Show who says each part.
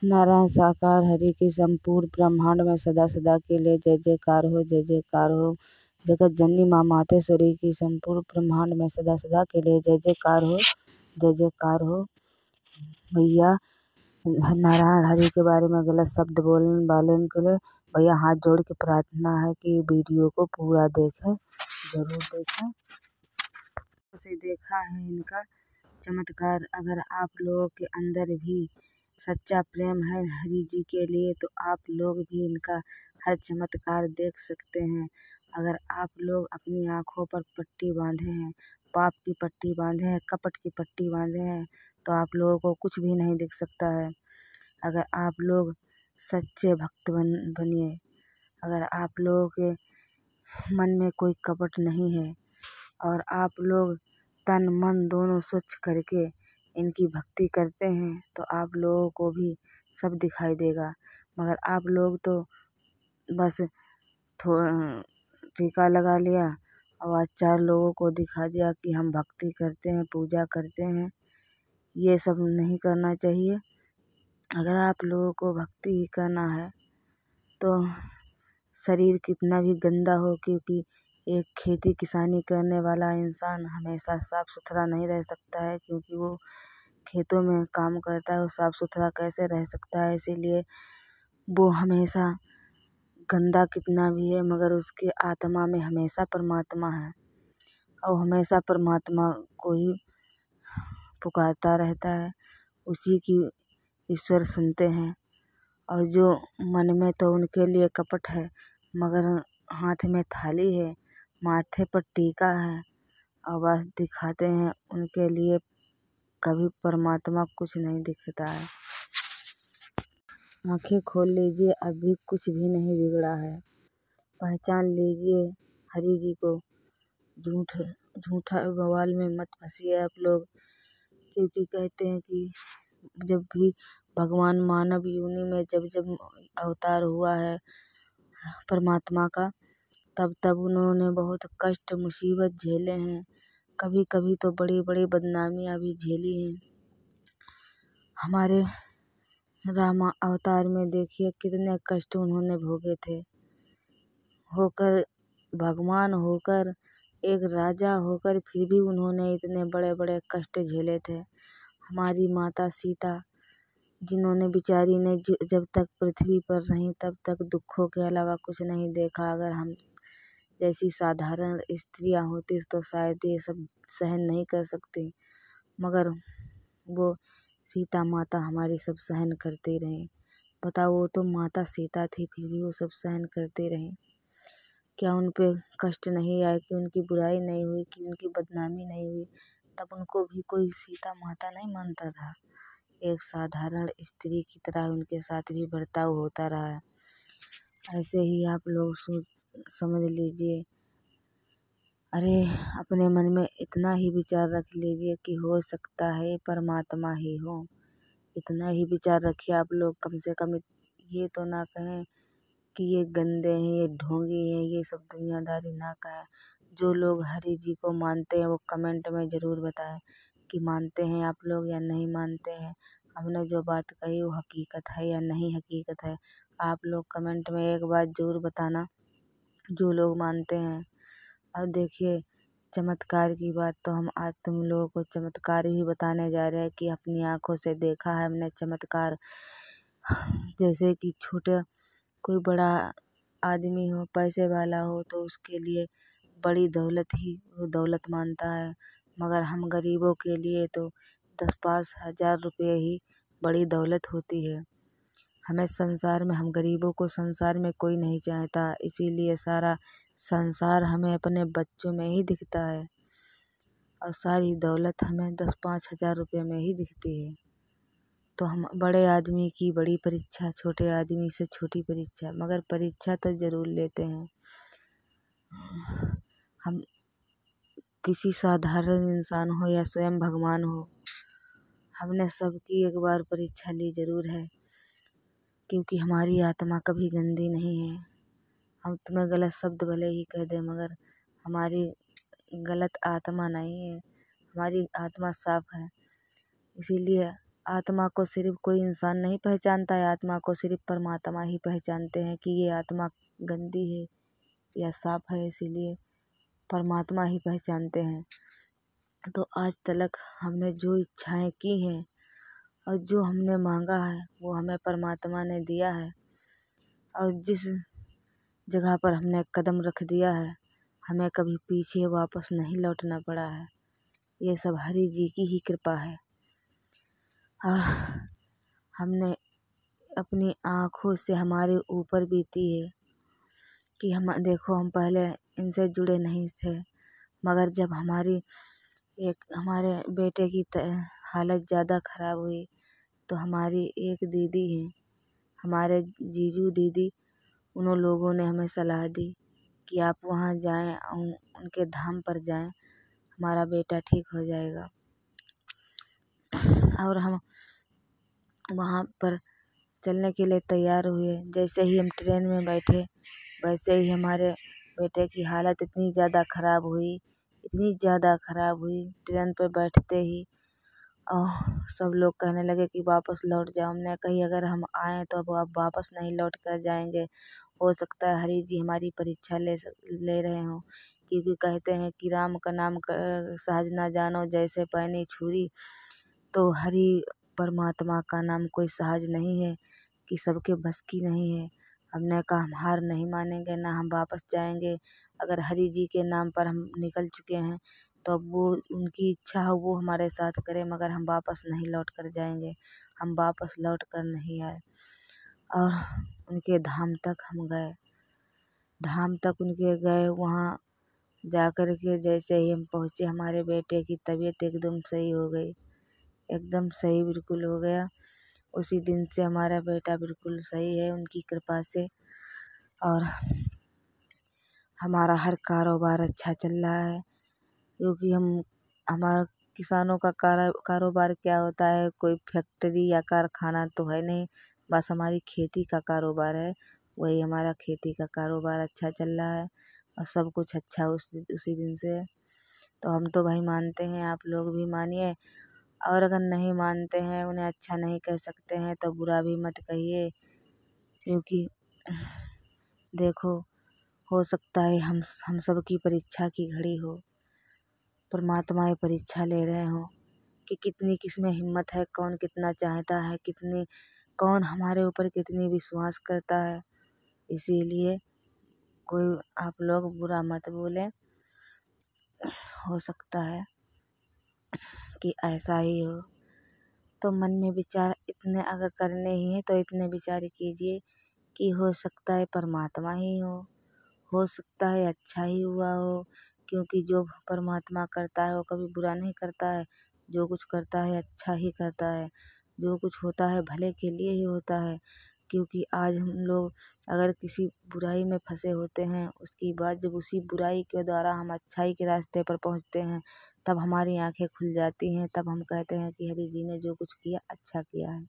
Speaker 1: नारायण साकार हरि की संपूर्ण ब्रह्मांड में सदा सदा के लिए जय जयकार हो, जय जयकार हो। जगत जननी माँ मातेश्वरी की संपूर्ण ब्रह्मांड में सदा सदा के लिए जय जयकार हो, जय जयकार हो। भैया नारायण हरि के बारे में गलत शब्द बोलने वाले के लिए भैया हाथ जोड़ के प्रार्थना है कि वीडियो को पूरा देखें, जरूर देखें। उसे देखा है इनका चमत्कार। अगर आप लोगों के अंदर भी सच्चा प्रेम है हरि जी के लिए तो आप लोग भी इनका हर चमत्कार देख सकते हैं। अगर आप लोग अपनी आँखों पर पट्टी बांधे हैं, पाप की पट्टी बांधे हैं, कपट की पट्टी बांधे हैं, तो आप लोगों को कुछ भी नहीं दिख सकता है। अगर आप लोग सच्चे भक्त बनिए, अगर आप लोगों के मन में कोई कपट नहीं है और आप लोग तन मन दोनों स्वच्छ करके इनकी भक्ति करते हैं तो आप लोगों को भी सब दिखाई देगा। मगर आप लोग तो बस टीका लगा लिया और आज 4 लोगों को दिखा दिया कि हम भक्ति करते हैं, पूजा करते हैं। ये सब नहीं करना चाहिए। अगर आप लोगों को भक्ति ही करना है तो शरीर कितना भी गंदा हो, क्योंकि एक खेती किसानी करने वाला इंसान हमेशा साफ सुथरा नहीं रह सकता है, क्योंकि वो खेतों में काम करता है। वो साफ सुथरा कैसे रह सकता है? इसीलिए वो हमेशा गंदा कितना भी है मगर उसके आत्मा में हमेशा परमात्मा है और हमेशा परमात्मा को ही पुकारता रहता है। उसी की ईश्वर सुनते हैं। और जो मन में तो उनके लिए कपट है मगर हाथ में थाली है, माथे पर टीका है और बस दिखाते हैं, उनके लिए कभी परमात्मा कुछ नहीं दिखता है। आंखें खोल लीजिए, अभी कुछ भी नहीं बिगड़ा है। पहचान लीजिए हरि जी को। झूठा बवाल में मत फंसिए आप लोग, क्योंकि कहते हैं कि जब भी भगवान मानव योनि में जब अवतार हुआ है परमात्मा का, तब उन्होंने बहुत कष्ट मुसीबत झेले हैं। कभी कभी तो बड़ी बड़ी बदनामियाँ भी झेली हैं। हमारे रामा अवतार में देखिए कितने कष्ट उन्होंने भोगे थे। होकर भगवान होकर एक राजा होकर फिर भी उन्होंने इतने बड़े बड़े कष्ट झेले थे। हमारी माता सीता जिन्होंने बेचारी ने जब तक पृथ्वी पर रहीं तब तक दुखों के अलावा कुछ नहीं देखा। अगर हम जैसी साधारण स्त्रियां होती तो शायद ये सब सहन नहीं कर सकती, मगर वो सीता माता हमारी सब सहन करती रहीं। बताओ, वो तो माता सीता थी फिर भी वो सब सहन करती रहीं। क्या उन पे कष्ट नहीं आया, कि उनकी बुराई नहीं हुई, कि उनकी बदनामी नहीं हुई? तब उनको भी कोई सीता माता नहीं मानता था। एक साधारण स्त्री की तरह उनके साथ भी बर्ताव होता रहा है। ऐसे ही आप लोग समझ लीजिए। अरे अपने मन में इतना ही विचार रख लीजिए कि हो सकता है परमात्मा ही हो। इतना ही विचार रखिए आप लोग। कम से कम ये तो ना कहें कि ये गंदे हैं, ये ढोंगी हैं, ये सब दुनियादारी ना कहें। जो लोग हरि जी को मानते हैं वो कमेंट में ज़रूर बताएं कि मानते हैं आप लोग या नहीं मानते हैं। हमने जो बात कही वो हकीकत है या नहीं हकीकत है। आप लोग कमेंट में एक बात ज़रूर बताना, जो लोग मानते हैं। और देखिए चमत्कार की बात, तो हम आज तुम लोगों को चमत्कार भी बताने जा रहे हैं कि अपनी आँखों से देखा है हमने चमत्कार। जैसे कि छोटा कोई बड़ा आदमी हो, पैसे वाला हो, तो उसके लिए बड़ी दौलत ही वो दौलत मानता है, मगर हम गरीबों के लिए तो 10-5 हज़ार रुपये ही बड़ी दौलत होती है। हमें संसार में, हम गरीबों को संसार में कोई नहीं चाहता, इसीलिए सारा संसार हमें अपने बच्चों में ही दिखता है और सारी दौलत हमें 10-5 हज़ार रुपये में ही दिखती है। तो हम बड़े आदमी की बड़ी परीक्षा, छोटे आदमी से छोटी परीक्षा, मगर परीक्षा तो ज़रूर लेते हैं। हम किसी साधारण इंसान हो या स्वयं भगवान हो, हमने सबकी एक बार परीक्षा ली ज़रूर है, क्योंकि हमारी आत्मा कभी गंदी नहीं है। हम तुम्हें गलत शब्द भले ही कह दें मगर हमारी गलत आत्मा नहीं है, हमारी आत्मा साफ है। इसीलिए आत्मा को सिर्फ कोई इंसान नहीं पहचानता है, आत्मा को सिर्फ परमात्मा ही पहचानते हैं कि ये आत्मा गंदी है या साफ है, इसीलिए परमात्मा ही पहचानते हैं। तो आज तक हमने जो इच्छाएं की हैं और जो हमने मांगा है वो हमें परमात्मा ने दिया है। और जिस जगह पर हमने कदम रख दिया है हमें कभी पीछे वापस नहीं लौटना पड़ा है। ये सब हरि जी की ही कृपा है। और हमने अपनी आँखों से हमारे ऊपर बीती है कि हम देखो, हम पहले इनसे जुड़े नहीं थे, मगर जब हमारे बेटे की हालत ज़्यादा ख़राब हुई तो हमारी एक दीदी है, हमारे जीजू दीदी, उन लोगों ने हमें सलाह दी कि आप वहाँ जाएं, उनके धाम पर जाएं, हमारा बेटा ठीक हो जाएगा। और हम वहाँ पर चलने के लिए तैयार हुए। जैसे ही हम ट्रेन में बैठे वैसे ही हमारे बेटे की हालत इतनी ज़्यादा ख़राब हुई, इतनी ज़्यादा ख़राब हुई ट्रेन पर बैठते ही। और सब लोग कहने लगे कि वापस लौट जाओ। हमने कही अगर हम आए तो अब वापस नहीं लौट कर जाएंगे, हो सकता है हरि जी हमारी परीक्षा ले रहे हों, क्योंकि कहते हैं कि राम का नाम सहज ना जानो जैसे पैनी छुरी। तो हरि परमात्मा का नाम कोई सहज नहीं है कि सबके बस की नहीं है। हमने कहा हम हार नहीं मानेंगे, ना हम वापस जाएंगे। अगर हरि जी के नाम पर हम निकल चुके हैं तो अब वो उनकी इच्छा हो वो हमारे साथ करे, मगर हम वापस नहीं लौट कर जाएंगे। हम वापस लौट कर नहीं आए और उनके धाम तक हम गए। धाम तक उनके गए, वहाँ जा कर के जैसे ही हम पहुँचे हमारे बेटे की तबीयत एकदम सही हो गई, एकदम सही बिल्कुल हो गया। उसी दिन से हमारा बेटा बिल्कुल सही है उनकी कृपा से। और हमारा हर कारोबार अच्छा चल रहा है, क्योंकि हमारा किसानों का कारोबार क्या होता है, कोई फैक्ट्री या कारखाना तो है नहीं, बस हमारी खेती का कारोबार है। वही हमारा खेती का कारोबार अच्छा चल रहा है और सब कुछ अच्छा उसी दिन से। तो हम तो भाई मानते हैं, आप लोग भी मानिए। और अगर नहीं मानते हैं, उन्हें अच्छा नहीं कह सकते हैं तो बुरा भी मत कहिए, क्योंकि देखो, हो सकता है हम सब की परीक्षा की घड़ी हो, परमात्मा ये परीक्षा ले रहे हो कि कितनी किसमें हिम्मत है, कौन कितना चाहता है, कौन हमारे ऊपर कितनी विश्वास करता है। इसीलिए कोई आप लोग बुरा मत बोले। हो सकता है कि ऐसा ही हो, तो मन में विचार इतने अगर करने ही हैं तो इतने विचार कीजिए कि हो सकता है परमात्मा ही हो सकता है अच्छा ही हुआ हो, क्योंकि जो परमात्मा करता है वो कभी बुरा नहीं करता है। जो कुछ करता है अच्छा ही करता है, जो कुछ होता है भले के लिए ही होता है। क्योंकि आज हम लोग अगर किसी बुराई में फंसे होते हैं, उसकी बाद जब उसी बुराई के द्वारा हम अच्छाई के रास्ते पर पहुंचते हैं, तब हमारी आंखें खुल जाती हैं, तब हम कहते हैं कि हरि जी ने जो कुछ किया अच्छा किया है।